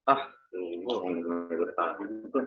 Ah, ini orang bertahan tuh.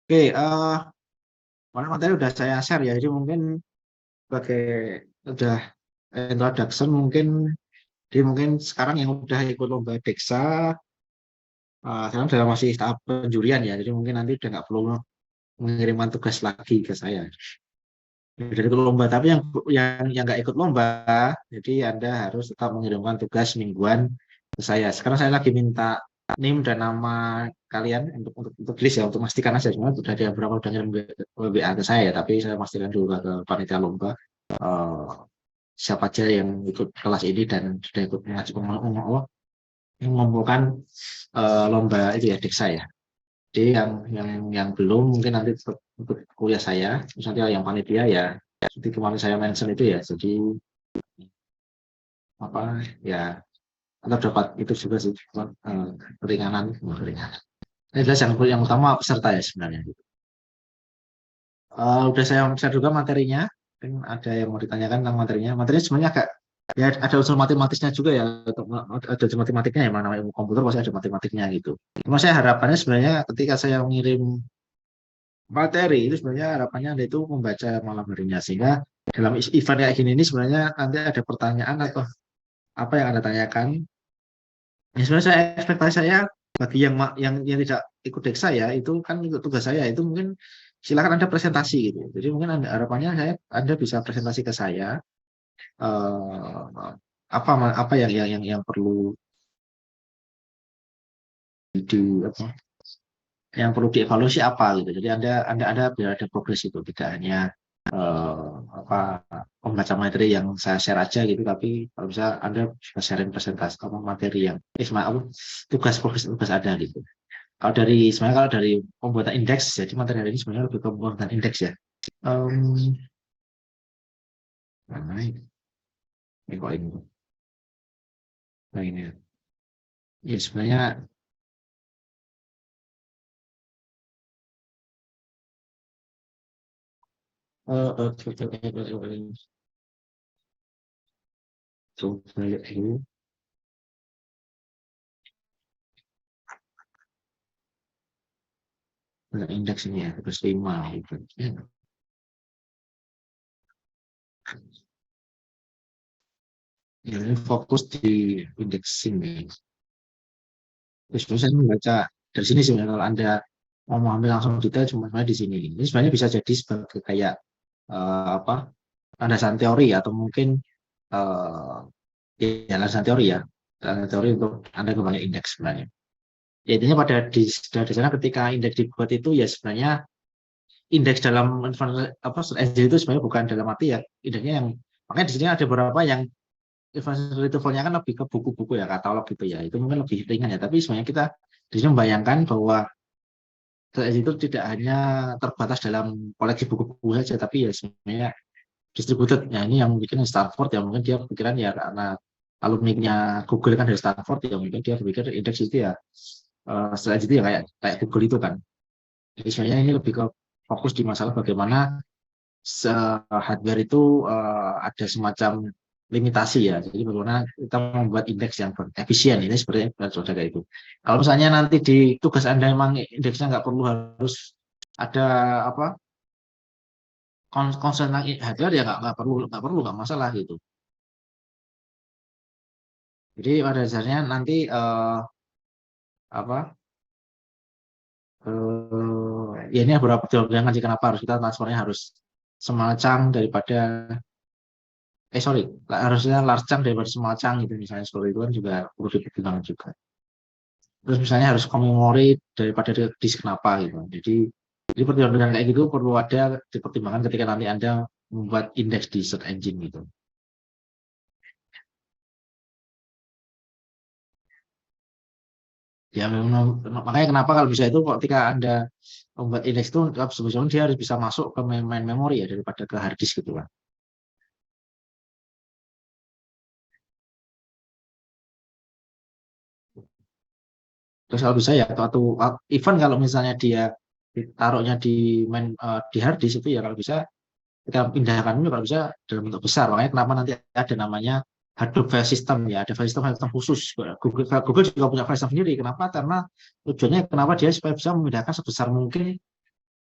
Oke, materi udah saya share ya, jadi mungkin sebagai udah introduction mungkin, jadi mungkin sekarang yang udah ikut lomba Deksa, sekarang sudah masih tahap penjurian ya, jadi mungkin nanti udah nggak perlu mengirimkan tugas lagi ke saya dari ikut lomba. Tapi yang nggak ikut lomba, jadi Anda harus tetap mengirimkan tugas mingguan ke saya. Sekarang saya lagi minta NIM dan nama kalian untuk list ya, untuk memastikan aja. Cuma sudah ada beberapa udah ngirim WA ke saya ya, tapi saya pastikan dulu ke panitia lomba eh, siapa aja yang ikut kelas ini dan sudah ikut mengumpulkan lomba itu ya Deksa ya. Jadi yang belum mungkin nanti tetap ikut kuliah saya, terus nanti yang panitia ya seperti kemarin saya mention itu ya. Jadi apa ya, atau dapat itu juga sih keringanan, keringanan. Ini adalah yang utama peserta ya sebenarnya. Udah saya share juga materinya. Mungkin ada yang mau ditanyakan tentang materinya. Materinya sebenarnya agak ya ada unsur matematisnya juga ya. Ada unsur matematiknya ya, mana ilmu komputer pasti ada matematiknya gitu. Cuma saya harapannya sebenarnya ketika saya mengirim materi itu sebenarnya harapannya Anda itu membaca malam harinya, sehingga dalam event kayak gini ini sebenarnya nanti ada pertanyaan atau apa yang Anda tanyakan. Ya, sebenarnya saya ekspektasi saya bagi yang tidak ikut deksa ya, itu kan ikut tugas saya itu mungkin silakan Anda presentasi gitu. Jadi mungkin harapannya Anda bisa presentasi ke saya eh, apa yang perlu apa yang perlu dievaluasi apa gitu. Jadi Anda biar ada progres itu, tidak hanya apa membaca materi yang saya share aja gitu, tapi kalau bisa Anda bisa sharing presentasi apa materi yang apa tugas ada gitu. Kalau dari pembuatan indeks, jadi materi hari ini sebenarnya lebih ke pembuatan indeks ya. Um, Mana ini kok ini? Nah, ini ya sebenarnya coba lihat dulu. Nah, indeks ini ya, terus 5 gitu. Ya, ini fokus di indexing ya. Terus saya membaca dari sini sebenarnya kalau Anda mau memahami langsung detail cuma di sini. Ini sebenarnya bisa jadi sebagai kayak apa landasan teori atau mungkin eh ya landasan teori ya. Landasan teori untuk Anda kembali indeks sebenarnya. Ya intinya di sana ketika indeks dibuat itu ya sebenarnya indeks dalam apa SJ itu sebenarnya bukan dalam arti ya indeksnya yang makanya di sini ada beberapa yang levelnya kan lebih ke buku-buku ya katalog gitu ya itu mungkin lebih ringan ya tapi sebenarnya kita di sini membayangkan bahwa itu tidak hanya terbatas dalam koleksi buku-buku saja tapi ya sebenarnya distributed ya ini yang bikin Stanford ya mungkin dia pikiran ya karena alumni-nya Google kan dari Stanford ya mungkin dia berpikir indeks itu ya setelah itu ya kayak kayak Google itu kan jadi sebenarnya ini lebih ke fokus di masalah bagaimana hardware itu ada semacam limitasi ya. Jadi bagaimana kita membuat indeks yang efisien ini sebenarnya sudah kayak itu. Kalau misalnya nanti di tugas Anda memang indeksnya nggak perlu harus ada apa concern tentang hardware ya nggak perlu nggak masalah gitu. Jadi pada dasarnya nanti apa ya ini beberapa pertimbangan sih kenapa harus kita transfernya harus semacam daripada sorry harusnya larcang daripada semacam gitu misalnya seperti itu kan juga perlu dipertimbangkan juga terus misalnya harus memori daripada disk kenapa gitu jadi pertimbangan kayak gitu perlu ada dipertimbangkan ketika nanti Anda membuat indeks di search engine gitu ya memang makanya kenapa kalau bisa itu ketika Anda membuat indeks itu sebetulnya dia harus bisa masuk ke main memori ya daripada ke hard disk gitu kan. Terus kalau bisa ya atau even kalau misalnya dia ditaruhnya di hard disk itu ya kalau bisa kita pindahkan ini kalau bisa dalam bentuk besar. Makanya kenapa nanti ada namanya Hadoop file system ya, ada file system khusus. Google juga punya file system sendiri. Kenapa? Karena tujuannya kenapa dia supaya bisa memindahkan sebesar mungkin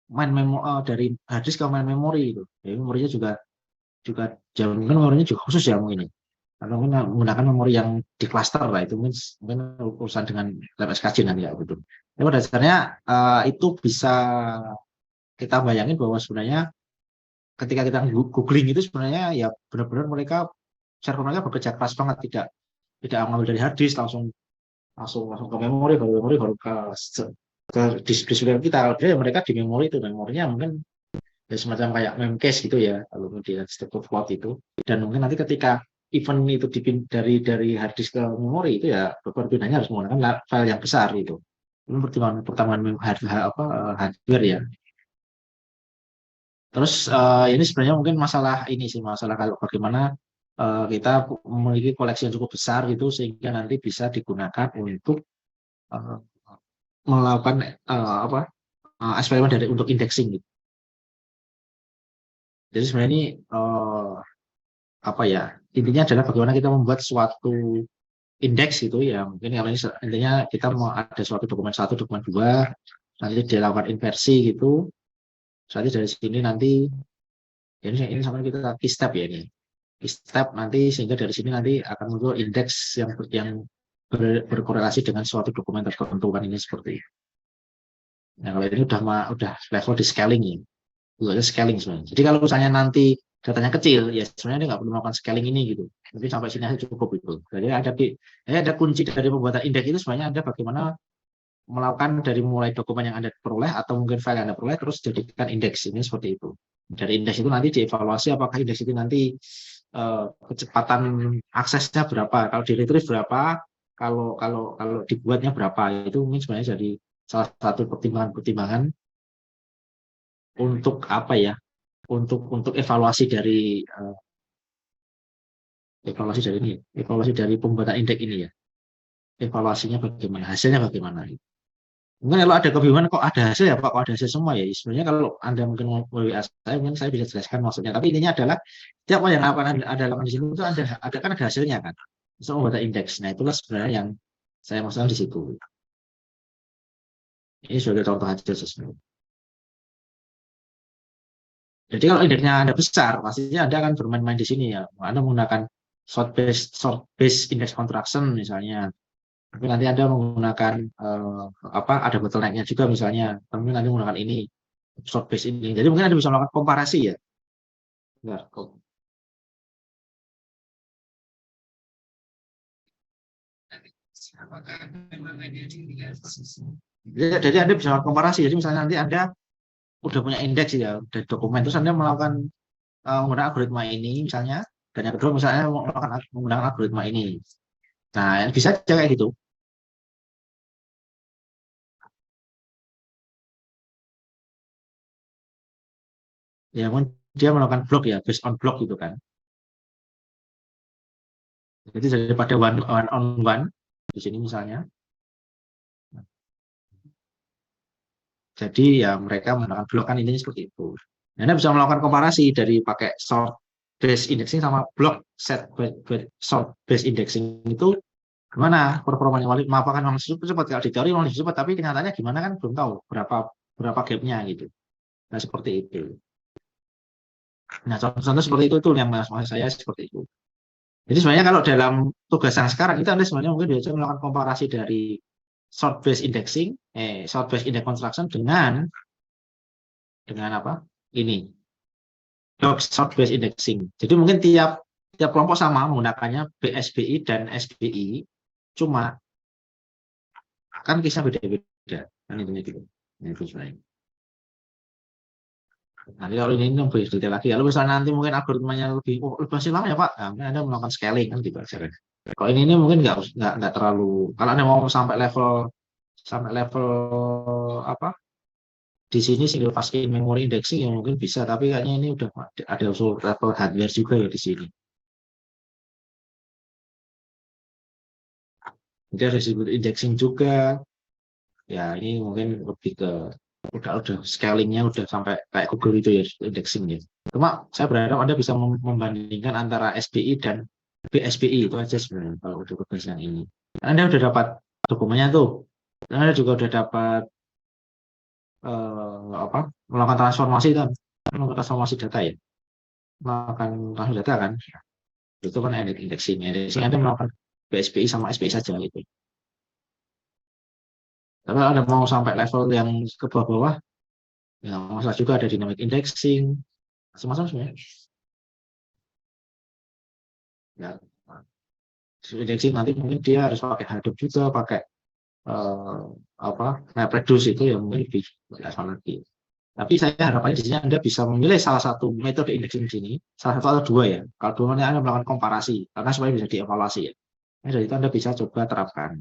dari hard disk ke main memori itu. Jadi memorinya juga jauh, mungkin memorinya juga khusus ya mungkin ya. Atau mungkin menggunakan memori yang di cluster lah, itu mungkin urusan dengan lab SKJ nanti ya gitu. Tapi pada dasarnya itu bisa kita bayangin bahwa sebenarnya ketika kita googling itu sebenarnya ya benar-benar server mereka bekerja keras banget, tidak mengambil dari hard disk langsung ke memori baru ke disk kita. Kalau dia mereka di memori itu, memorinya mungkin ya semacam kayak memcache gitu ya, kalau kemudian struktur float itu. Dan mungkin nanti ketika event itu dari hard disk ke memori itu ya perpindahannya harus menggunakan file yang besar itu. Ini pertimbangan hardware ya. Terus ini sebenarnya mungkin masalah kalau bagaimana kita memiliki koleksi yang cukup besar gitu sehingga nanti bisa digunakan untuk uh, melakukan eksperimen untuk indexing gitu. Jadi sebenarnya ini intinya adalah bagaimana kita membuat suatu indeks gitu ya, mungkin kalau ini intinya kita mau ada suatu dokumen 1, dokumen 2, nanti dilakukan inversi gitu. Nanti dari sini nanti ini sama kita key step ya, ini key step nanti, sehingga dari sini nanti akan muncul indeks yang berkorelasi dengan suatu dokumen tertentu kan, ini seperti itu. Nah kalau ini udah level di scaling ya, itu scaling sebenarnya. Jadi kalau misalnya nanti datanya kecil ya sebenarnya nggak perlu melakukan scaling ini gitu, tapi sampai sini aja cukup itu. Jadi ada kunci dari pembuatan indeks itu sebenarnya ada bagaimana melakukan dari mulai dokumen yang Anda peroleh atau mungkin file yang Anda peroleh terus jadikan indeks, ini seperti itu. Dari indeks itu nanti dievaluasi apakah indeks itu nanti kecepatan aksesnya berapa, kalau di retrieve berapa, kalau dibuatnya berapa, itu mungkin sebenarnya jadi salah satu pertimbangan untuk untuk evaluasi dari pembuatan indeks ini ya, evaluasinya bagaimana, hasilnya bagaimana. Mungkin kalau ada kebingungan kok ada hasil ya Pak, kok ada hasil semua ya. Sebenarnya kalau Anda mungkin mau WA saya, mungkin saya bisa jelaskan maksudnya. Tapi intinya adalah tiap yang akan ada lakukan di situ itu kan ada hasilnya kan. Bisa membuat indeks. Nah itulah sebenarnya yang saya maksudkan di situ. Ini sudah contoh hasil sesuatu. Jadi kalau indeksnya Anda besar, pastinya Anda akan bermain-main di sini ya. Anda menggunakan short base index contraction misalnya. Tapi nanti Anda menggunakan ada bottleneck-nya juga misalnya. Tapi nanti menggunakan ini short base ini. Jadi mungkin Anda bisa melakukan komparasi ya. Bentar, jadi Anda bisa melakukan komparasi. Jadi misalnya nanti Anda udah punya indeks ya dari dokumen, terus Anda melakukan menggunakan algoritma ini misalnya, dan yang kedua misalnya menggunakan algoritma ini. Nah, bisa aja kayak gitu. Ya, mungkin dia melakukan blok ya, based on blok gitu kan. Jadi daripada one on one di sini misalnya. Jadi ya mereka menggunakan blok kan, intinya seperti itu. Nah, Anda bisa melakukan komparasi dari pakai short base indexing sama blok set short base indexing itu gimana performanya, apakah memang cepat, kalau di teori memang cepat, tapi kenyataannya gimana kan belum tahu berapa gapnya gitu. Nah seperti itu. Nah contoh seperti itu yang maksud saya seperti itu. Jadi sebenarnya kalau dalam tugas yang sekarang itu Anda sebenarnya mungkin bisa melakukan komparasi dari short base indexing, short base index construction dengan apa? Ini short base indexing. Jadi mungkin tiap kelompok sama menggunakannya BSBI dan SBI, cuma kan kisah beda-beda kan, intinya gitu. Nah, itu sebenarnya. Nanti kalau ini lebih detail lagi, kalau misalnya nanti mungkin algoritmanya lebih masih lama ya Pak, nah, Anda melakukan scaling kan gitu aja. Kalau ini mungkin nggak terlalu, kalau Anda mau sampai level apa di sini single pass in memory indexing yang mungkin bisa, tapi kayaknya ini udah ada unsur level hardware juga ya di sini. Jadi ada disebut indexing juga. Ya ini mungkin lebih ke udah scalingnya udah sampai kayak Google itu ya indexingnya. Cuma saya berharap Anda bisa membandingkan antara SBI dan BSBI itu aja sebenarnya kalau untuk tugas yang ini. Anda udah dapat dokumennya tuh. Anda juga udah dapat melakukan transformasi kan, melakukan transformasi data ya, melakukan transformasi data kan, itu kan indexing itu melakukan BSPI sama SPI saja gitu. Tapi ada mau sampai level yang ke bawah-bawah, ya masalah juga ada dynamic indexing, macam-macam sebenarnya. Ya, indexing nanti mungkin dia harus pakai Hadoop juga, pakai MapReduce itu ya mungkin lebih dasar lagi. Tapi saya harapannya di sini Anda bisa memilih salah satu metode indexing di sini, salah satu atau dua ya. Kalau dua Anda melakukan komparasi, karena supaya bisa dievaluasi ya. Nah, dari itu Anda bisa coba terapkan.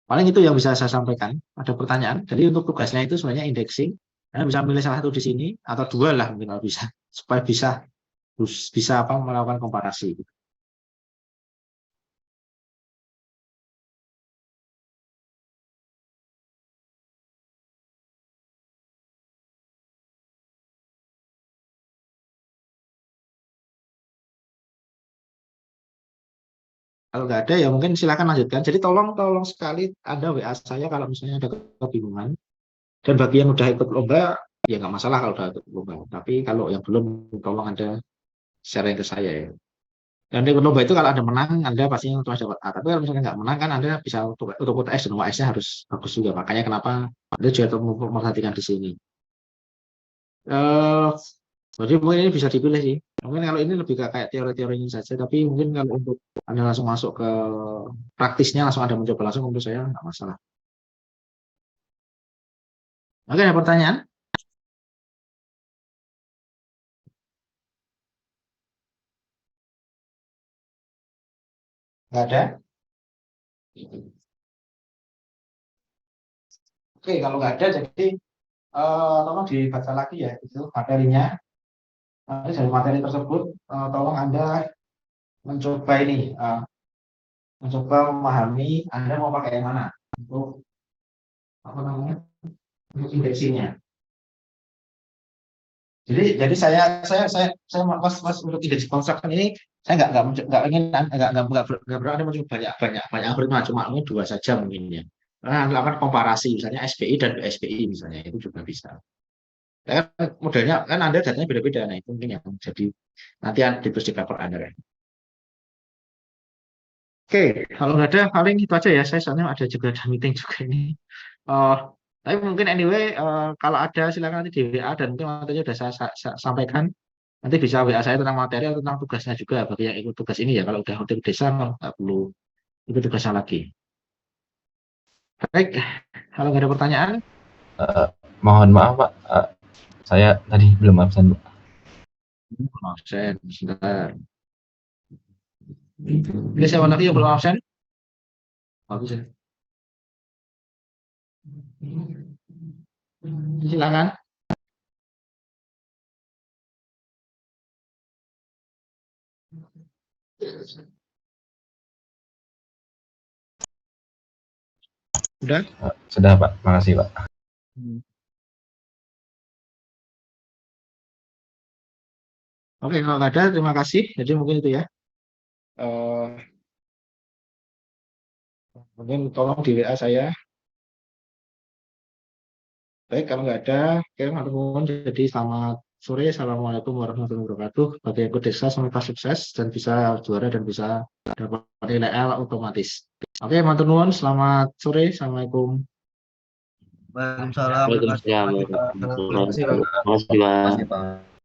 Paling itu yang bisa saya sampaikan. Ada pertanyaan? Jadi untuk tugasnya itu sebenarnya indexing. Anda bisa memilih salah satu di sini atau dua lah mungkin kalau bisa, supaya bisa melakukan komparasi. Kalau nggak ada ya mungkin silakan lanjutkan. Jadi tolong sekali Anda WA saya kalau misalnya ada kebingungan. Dan bagi yang udah ikut lomba, ya nggak masalah kalau udah ikut lomba. Tapi kalau yang belum, tolong Anda share ke saya ya. Dan ikut lomba itu kalau Anda menang, Anda pastinya otomatis dapat A. Tapi kalau misalnya nggak menang kan Anda bisa untuk UTS dan UAS-nya harus bagus juga. Makanya kenapa Anda juga memperhatikan di sini. Eh, jadi mungkin ini bisa dipilih sih. Mungkin kalau ini lebih kayak teori-teorinya saja. Tapi mungkin kalau untuk Anda langsung masuk ke praktisnya, langsung Anda mencoba langsung, menurut saya nggak masalah. Oke, ada pertanyaan? Nggak ada? Oke, kalau nggak ada, jadi tolong dibaca lagi ya itu materinya. Nanti dari materi tersebut, tolong Anda mencoba ini, mencoba memahami Anda mau pakai yang mana untuk apa namanya, untuk indeksinya. Jadi saya mas untuk indeks construction ini saya nggak ingin nggak berani mencoba banyak algoritma, cuma mungkin dua saja mungkin ya. Nah, lakukan komparasi misalnya SPI dan BSPI misalnya itu juga bisa. Ya, kan modelnya kan Anda datanya beda-beda, nah itu mungkin yang jadi nanti terus di cover Anda kan. Oke, kalau nggak ada paling itu aja ya. Saya soalnya ada meeting juga ini. Eh, tapi mungkin anyway, kalau ada silakan nanti di WA dan mungkin materinya sudah saya sampaikan. Nanti bisa WA saya tentang materi atau tentang tugasnya juga bagi yang ikut tugas ini ya. Kalau udah untuk desa nggak perlu ikut tugasnya lagi. Baik, kalau nggak ada pertanyaan, Mohon maaf Pak, saya tadi belum absen Pak. absen. Sebentar. Ini siapa lagi yang belum absen? Bagus ya. Silakan. Udah? Sudah Pak, makasih Pak. Oke, kalau nggak ada, terima kasih. Jadi mungkin itu ya. Mungkin tolong di WA saya. Baik, kalau nggak ada, oke, teman-teman. Jadi selamat sore. Assalamualaikum warahmatullahi wabarakatuh. Bagi yang ikut desa, semoga sukses dan bisa juara dan bisa dapat nilai L otomatis. Oke, teman-teman. Selamat sore. Assalamualaikum. Waalaikumsalam. Waalaikumsalam. Terima kasih, Pak. Terima kasih, Pak.